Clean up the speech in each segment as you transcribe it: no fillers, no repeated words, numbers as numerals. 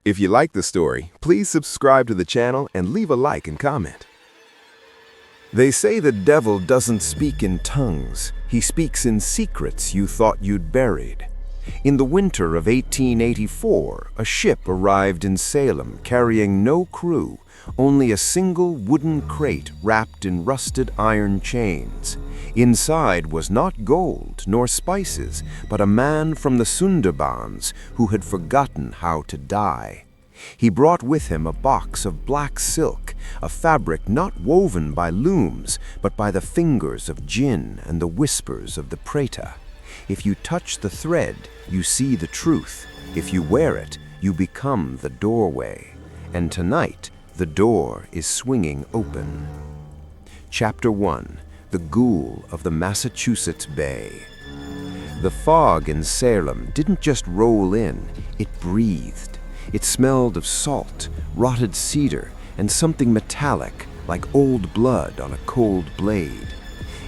If you like the story, please subscribe to the channel and leave a like and comment. They say the devil doesn't speak in tongues. He speaks in secrets you thought you'd buried. In the winter of 1884, a ship arrived in Salem carrying no crew, only a single wooden crate wrapped in rusted iron chains. Inside was not gold nor spices, but a man from the Sundarbans who had forgotten how to die. He brought with him a box of black silk, a fabric not woven by looms, but by the fingers of Djinn and the whispers of the Preta. If you touch the thread, you see the truth. If you wear it, you become the doorway. And tonight, the door is swinging open. Chapter 1. The Ghoul of the Massachusetts Bay. The fog in Salem didn't just roll in, it breathed. It smelled of salt, rotted cedar, and something metallic, like old blood on a cold blade.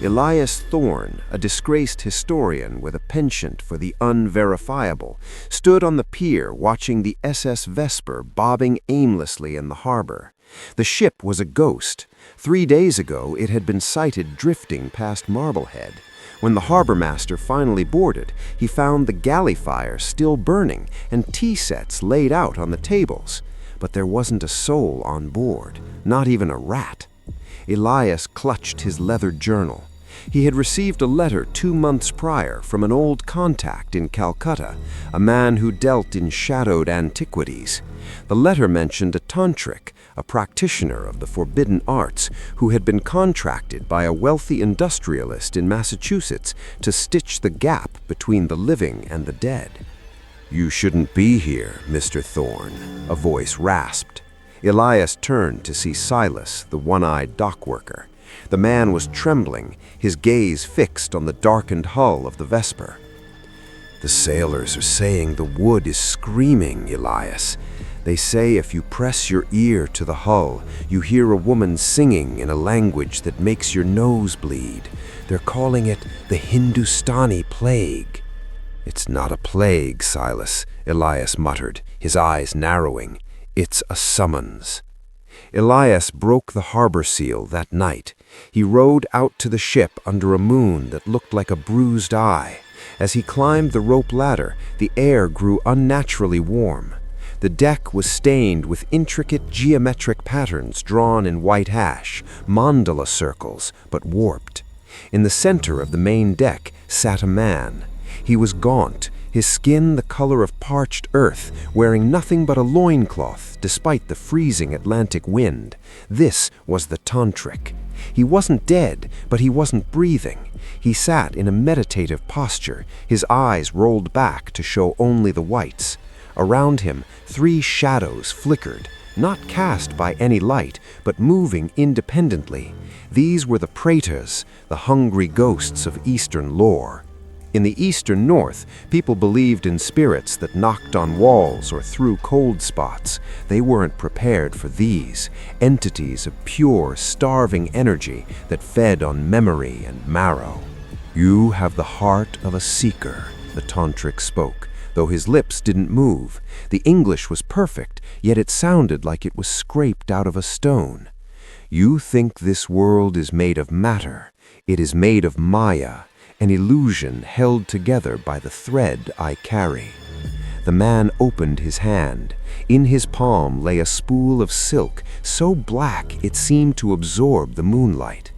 Elias Thorne, a disgraced historian with a penchant for the unverifiable, stood on the pier watching the SS Vesper bobbing aimlessly in the harbor. The ship was a ghost. 3 days ago, it had been sighted drifting past Marblehead. When the harbor master finally boarded, he found the galley fire still burning and tea sets laid out on the tables. But there wasn't a soul on board, not even a rat. Elias clutched his leather journal. He had received a letter 2 months prior from an old contact in Calcutta, a man who dealt in shadowed antiquities. The letter mentioned a Tantrik, a practitioner of the forbidden arts, who had been contracted by a wealthy industrialist in Massachusetts to stitch the gap between the living and the dead. "You shouldn't be here, Mr. Thorne," a voice rasped. Elias turned to see Silas, the one-eyed dockworker. The man was trembling, his gaze fixed on the darkened hull of the Vesper. "The sailors are saying the wood is screaming, Elias. They say if you press your ear to the hull, you hear a woman singing in a language that makes your nose bleed. They're calling it the Hindustani plague." "It's not a plague, Silas," Elias muttered, his eyes narrowing. "It's a summons." Elias broke the harbor seal that night. He rowed out to the ship under a moon that looked like a bruised eye. As he climbed the rope ladder, the air grew unnaturally warm. The deck was stained with intricate geometric patterns drawn in white ash, mandala circles, but warped. In the center of the main deck sat a man. He was gaunt, his skin the color of parched earth, wearing nothing but a loincloth despite the freezing Atlantic wind. This was the Tantrik. He wasn't dead, but he wasn't breathing. He sat in a meditative posture, his eyes rolled back to show only the whites. Around him, 3 shadows flickered, not cast by any light, but moving independently. These were the Pretas, the hungry ghosts of Eastern lore. In the eastern north, people believed in spirits that knocked on walls or threw cold spots. They weren't prepared for these, entities of pure, starving energy that fed on memory and marrow. "You have the heart of a seeker," the Tantrik spoke, though his lips didn't move. The English was perfect, yet it sounded like it was scraped out of a stone. "You think this world is made of matter. It is made of Maya, an illusion held together by the thread I carry." The man opened his hand. In his palm lay a spool of silk, so black it seemed to absorb the moonlight.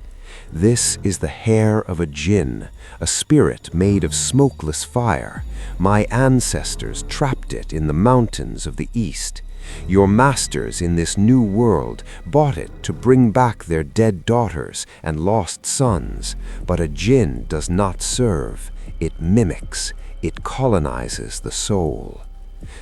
"This is the hair of a Djinn, a spirit made of smokeless fire. My ancestors trapped it in the mountains of the east. Your masters in this new world bought it to bring back their dead daughters and lost sons. But a Djinn does not serve. It mimics. It colonizes the soul."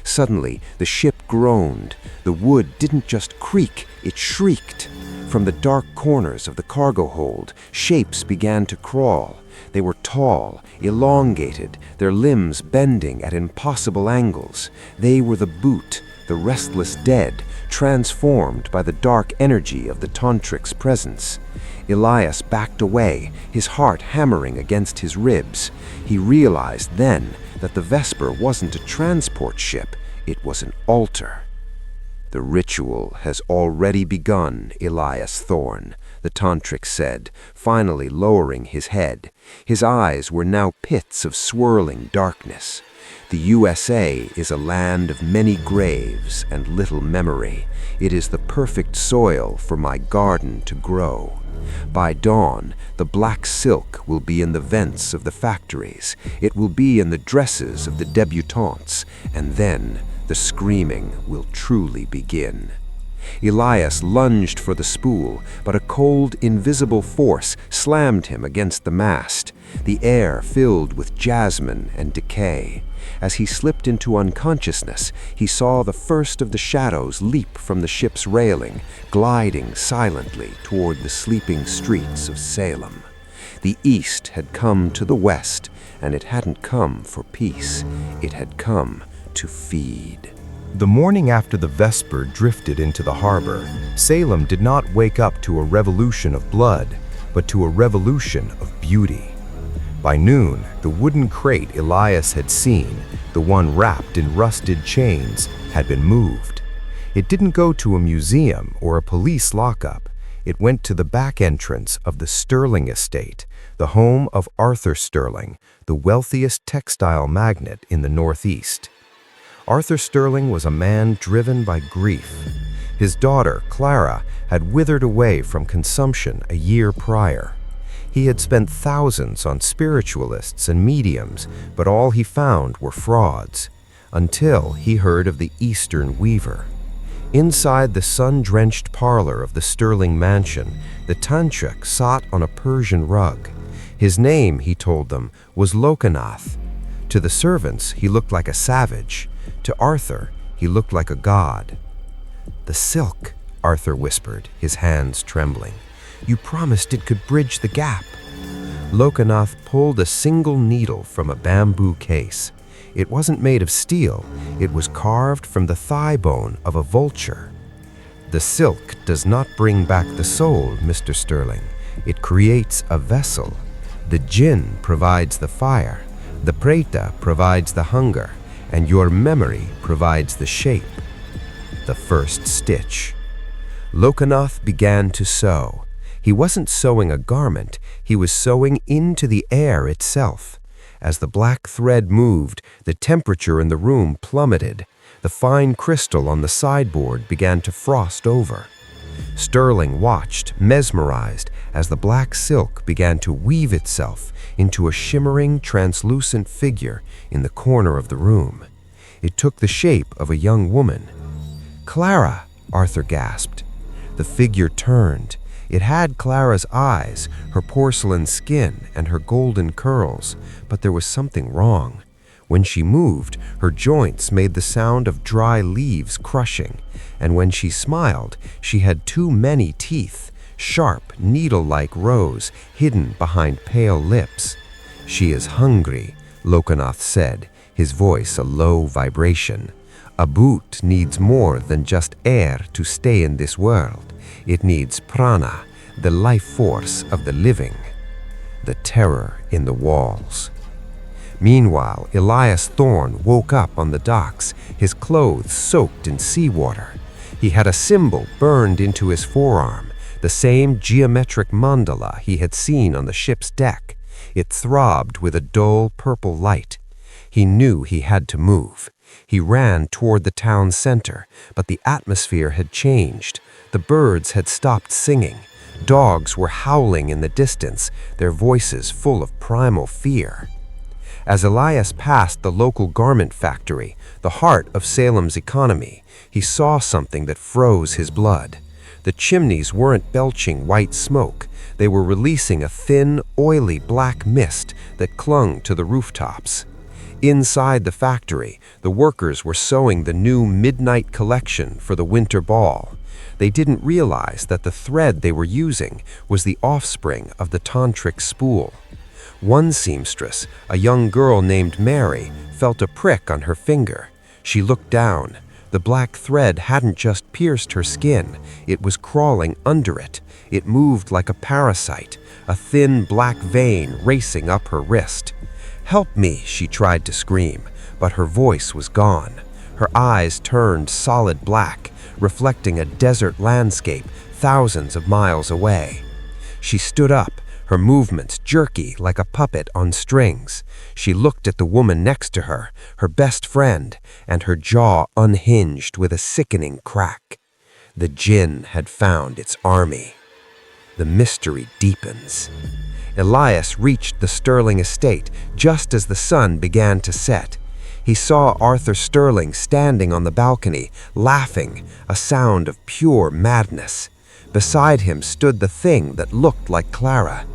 Suddenly, the ship groaned. The wood didn't just creak, it shrieked. From the dark corners of the cargo hold, shapes began to crawl. They were tall, elongated, their limbs bending at impossible angles. They were the Boot, the restless dead, transformed by the dark energy of the Tantrik's presence. Elias backed away, his heart hammering against his ribs. He realized then that the Vesper wasn't a transport ship, it was an altar. "The ritual has already begun, Elias Thorne," the Tantrik said, finally lowering his head. His eyes were now pits of swirling darkness. "The USA is a land of many graves and little memory. It is the perfect soil for my garden to grow. By dawn, the black silk will be in the vents of the factories. It will be in the dresses of the debutantes, and then the screaming will truly begin." Elias lunged for the spool, but a cold, invisible force slammed him against the mast. The air filled with jasmine and decay. As he slipped into unconsciousness, he saw the first of the shadows leap from the ship's railing, gliding silently toward the sleeping streets of Salem. The east had come to the west, and it hadn't come for peace. It had come to feed. The morning after the Vesper drifted into the harbor, Salem did not wake up to a revolution of blood, but to a revolution of beauty. By noon, the wooden crate Elias had seen, the one wrapped in rusted chains, had been moved. It didn't go to a museum or a police lockup. It went to the back entrance of the Sterling estate, the home of Arthur Sterling, the wealthiest textile magnate in the Northeast. Arthur Sterling was a man driven by grief. His daughter, Clara, had withered away from consumption a year prior. He had spent thousands on spiritualists and mediums, but all he found were frauds, until he heard of the Eastern Weaver. Inside the sun-drenched parlor of the Sterling mansion, the Tantrik sat on a Persian rug. His name, he told them, was Lokanath. To the servants, he looked like a savage. To Arthur, he looked like a god. "The silk," Arthur whispered, his hands trembling. "You promised it could bridge the gap." Lokanath pulled a single needle from a bamboo case. It wasn't made of steel. It was carved from the thigh bone of a vulture. "The silk does not bring back the soul, Mr. Sterling. It creates a vessel. The Djinn provides the fire. The Preta provides the hunger. And your memory provides the shape." The first stitch. Lokanath began to sew. He wasn't sewing a garment, he was sewing into the air itself. As the black thread moved, the temperature in the room plummeted. The fine crystal on the sideboard began to frost over. Sterling watched, mesmerized, as the black silk began to weave itself into a shimmering, translucent figure in the corner of the room. It took the shape of a young woman. "Clara!" Arthur gasped. The figure turned. It had Clara's eyes, her porcelain skin, and her golden curls, but there was something wrong. When she moved, her joints made the sound of dry leaves crushing, and when she smiled, she had too many teeth, sharp, needle-like rows hidden behind pale lips. "She is hungry," Lokanath said, his voice a low vibration. "A boot needs more than just air to stay in this world. It needs prana, the life force of the living." The terror in the walls. Meanwhile, Elias Thorne woke up on the docks, his clothes soaked in seawater. He had a symbol burned into his forearm, the same geometric mandala he had seen on the ship's deck. It throbbed with a dull purple light. He knew he had to move. He ran toward the town center, but the atmosphere had changed. The birds had stopped singing. Dogs were howling in the distance, their voices full of primal fear. As Elias passed the local garment factory, the heart of Salem's economy, he saw something that froze his blood. The chimneys weren't belching white smoke. They were releasing a thin, oily black mist that clung to the rooftops. Inside the factory, the workers were sewing the new midnight collection for the winter ball. They didn't realize that the thread they were using was the offspring of the Tantrik spool. One seamstress, a young girl named Mary, felt a prick on her finger. She looked down. The black thread hadn't just pierced her skin, it was crawling under it. It moved like a parasite, a thin black vein racing up her wrist. "Help me," she tried to scream, but her voice was gone. Her eyes turned solid black, reflecting a desert landscape thousands of miles away. She stood up, her movements jerky like a puppet on strings. She looked at the woman next to her, her best friend, and her jaw unhinged with a sickening crack. The Djinn had found its army. The mystery deepens. Elias reached the Sterling estate just as the sun began to set. He saw Arthur Sterling standing on the balcony, laughing, a sound of pure madness. Beside him stood the thing that looked like Clara.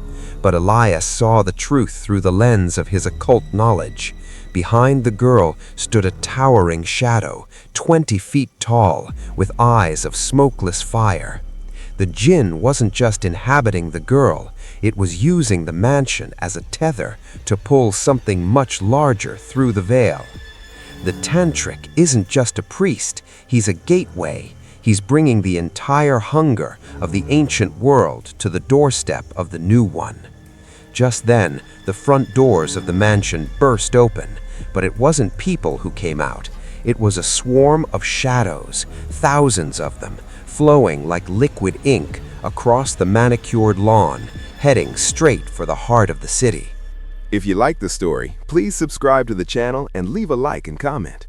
But Elias saw the truth through the lens of his occult knowledge. Behind the girl stood a towering shadow, 20 feet tall, with eyes of smokeless fire. The Djinn wasn't just inhabiting the girl, it was using the mansion as a tether to pull something much larger through the veil. The Tantrik isn't just a priest, he's a gateway. He's bringing the entire hunger of the ancient world to the doorstep of the new one. Just then, the front doors of the mansion burst open, but it wasn't people who came out. It was a swarm of shadows, thousands of them, flowing like liquid ink across the manicured lawn, heading straight for the heart of the city. If you like the story, please subscribe to the channel and leave a like and comment.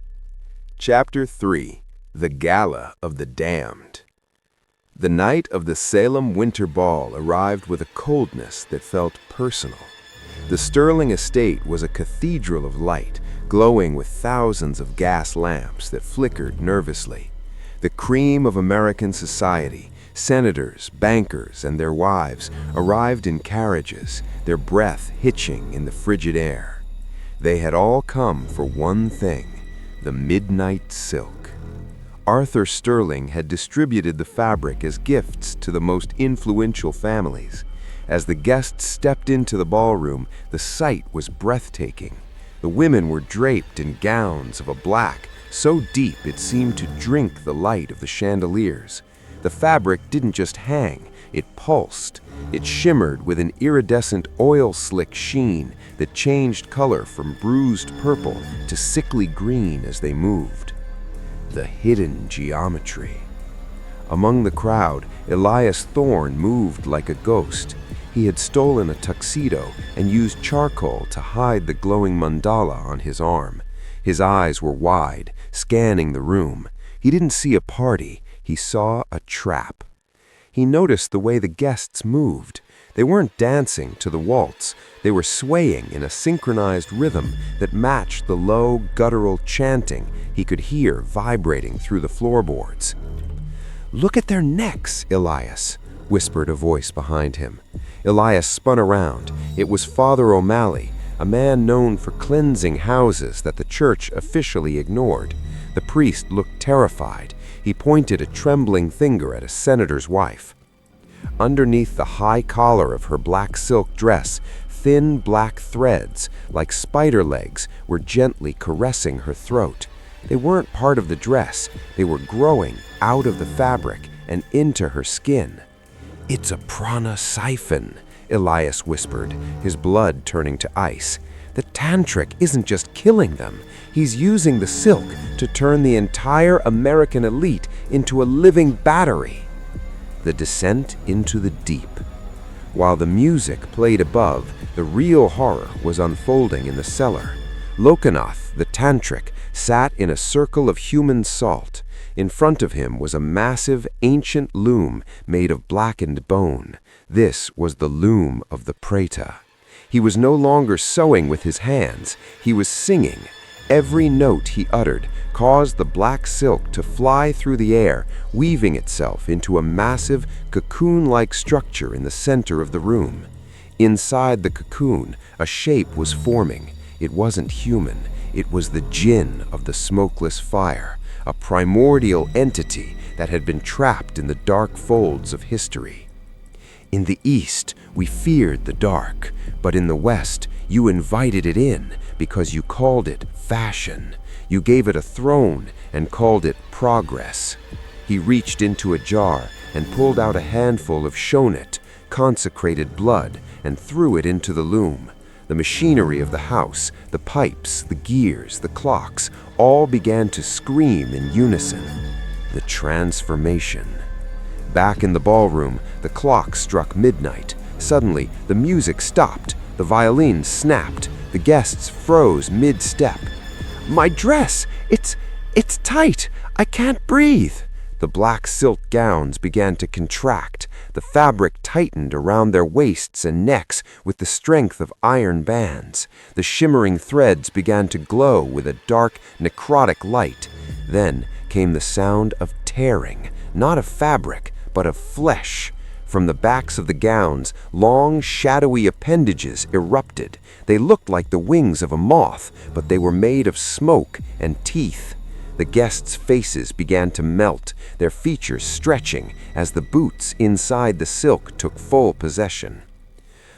Chapter 3: The Gala of the Damned. The night of the Salem Winter Ball arrived with a coldness that felt personal. The Sterling estate was a cathedral of light, glowing with thousands of gas lamps that flickered nervously. The cream of American society, senators, bankers, and their wives arrived in carriages, their breath hitching in the frigid air. They had all come for one thing: the midnight silk. Arthur Sterling had distributed the fabric as gifts to the most influential families. As the guests stepped into the ballroom, the sight was breathtaking. The women were draped in gowns of a black so deep it seemed to drink the light of the chandeliers. The fabric didn't just hang, it pulsed. It shimmered with an iridescent oil-slick sheen that changed color from bruised purple to sickly green as they moved. The hidden geometry. Among the crowd, Elias Thorne moved like a ghost. He had stolen a tuxedo and used charcoal to hide the glowing mandala on his arm. His eyes were wide, scanning the room. He didn't see a party, he saw a trap. He noticed the way the guests moved. They weren't dancing to the waltz, they were swaying in a synchronized rhythm that matched the low, guttural chanting he could hear vibrating through the floorboards. "Look at their necks, Elias," whispered a voice behind him. Elias spun around. It was Father O'Malley, a man known for cleansing houses that the church officially ignored. The priest looked terrified. He pointed a trembling finger at a senator's wife. Underneath the high collar of her black silk dress, thin black threads, like spider legs, were gently caressing her throat. They weren't part of the dress. They were growing out of the fabric and into her skin. "It's a prana siphon," Elias whispered, his blood turning to ice. "The Tantrik isn't just killing them. He's using the silk to turn the entire American elite into a living battery." The descent into the deep. While the music played above, the real horror was unfolding in the cellar. Lokanath, the Tantrik, sat in a circle of human salt. In front of him was a massive, ancient loom made of blackened bone. This was the loom of the Preta. He was no longer sewing with his hands, he was singing. Every note he uttered caused the black silk to fly through the air, weaving itself into a massive, cocoon-like structure in the center of the room. Inside the cocoon, a shape was forming. It wasn't human, it was the Djinn of the smokeless fire, a primordial entity that had been trapped in the dark folds of history. "In the East, we feared the dark, but in the West, you invited it in because you called it fashion. You gave it a throne and called it progress." He reached into a jar and pulled out a handful of shonet, consecrated blood, and threw it into the loom. The machinery of the house, the pipes, the gears, the clocks, all began to scream in unison. The transformation. Back in the ballroom, the clock struck midnight. Suddenly, the music stopped. The violin snapped. The guests froze mid-step. "My dress! It's tight! I can't breathe!" The black silk gowns began to contract. The fabric tightened around their waists and necks with the strength of iron bands. The shimmering threads began to glow with a dark, necrotic light. Then came the sound of tearing, not of fabric, but of flesh. From the backs of the gowns, long, shadowy appendages erupted. They looked like the wings of a moth, but they were made of smoke and teeth. The guests' faces began to melt, their features stretching as the boots inside the silk took full possession.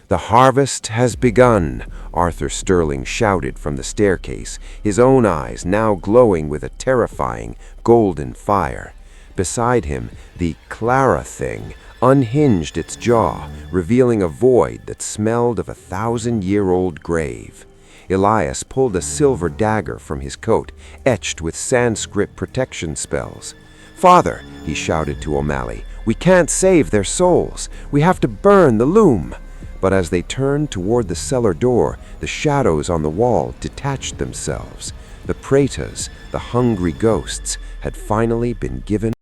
"The harvest has begun," Arthur Sterling shouted from the staircase, his own eyes now glowing with a terrifying golden fire. Beside him, the Clara thing unhinged its jaw, revealing a void that smelled of a 1,000-year-old grave. Elias pulled a silver dagger from his coat, etched with Sanskrit protection spells. "Father," he shouted to O'Malley, "we can't save their souls. We have to burn the loom." But as they turned toward the cellar door, the shadows on the wall detached themselves. The Pretas, the hungry ghosts, had finally been given